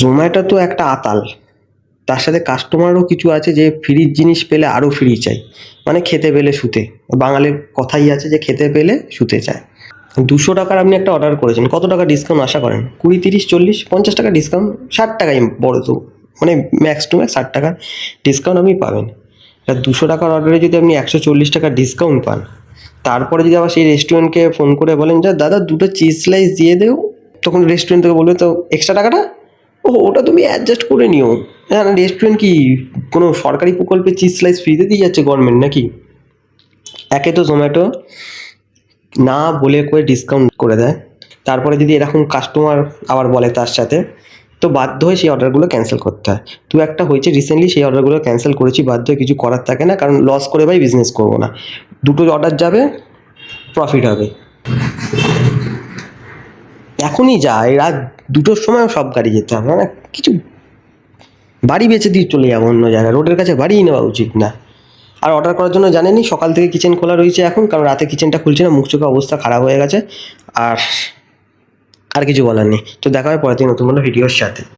জোম্যাটো তো একটা আতাল, তার সাথে কাস্টমারও কিছু আছে যে ফ্রির জিনিস পেলে আরও ফ্রি চাই, মানে খেতে পেলে শুতে। বাঙালির কথাই আছে যে খেতে পেলে শুতে চায়। 200 টাকার আপনি একটা অর্ডার করেছেন, কত টাকা ডিসকাউন্ট আশা করেন? 20, 30, 40, 50 টাকা ডিসকাউন্ট, 60 টাকাই বড় তো, মানে ম্যাক্স টু ম্যাক্স 60 টাকা ডিসকাউন্ট আপনি পাবেন। 200 টাকার অর্ডারে যদি আপনি 140 টাকা ডিসকাউন্ট পান, তারপরে যদি আবার সেই রেস্টুরেন্টকে ফোন করে বলেন যে দাদা 2টো চিজ স্লাইস দিয়ে দেও, তখন রেস্টুরেন্ট থেকে বলবে তো এক্সট্রা টাকাটা ও ওটা তুমি অ্যাডজাস্ট করে নিও। হ্যাঁ, রেস্টুরেন্ট কি কোনো সরকারি প্রকল্পে চিজ স্লাইস ফ্রিতে দিয়ে যাচ্ছে গভর্নমেন্ট নাকি? একে তো জোম্যাটো না বলে করে ডিসকাউন্ট করে দেয়, তারপরে যদি এরকম কাস্টমার আবার বলে তার সাথে, তো বাধ্য হয়ে সেই অর্ডারগুলো ক্যান্সেল করতে হয়। তো একটা হয়েছে রিসেন্টলি, সেই অর্ডারগুলো ক্যান্সেল করেছি, বাধ্য হয়ে, কিছু করার থাকে না, কারণ লস করে ভাই বিজনেস করবো না। 2টো অর্ডার যাবে, প্রফিট হবে। এখনই যা, এই রাত 2টোর সময় সব গাড়ি যেতে হবে, মানে কিছু বাড়ি বেচে দিয়ে চলে যাবো অন্য জায়গায়, রোডের কাছে বাড়িই নেওয়া উচিত না। আর অর্ডার করার জন্য জানেনই সকাল থেকে কিচেন খোলা রয়েছে এখন, কারণ রাতে কিচেনটা খুলছে না, মুখ চোখে অবস্থা খারাপ হয়ে গেছে। আর আর কিছু বলার নেই। তো দেখা হয় পরের দিন নতুন কোনো ভিডিওর সাথে।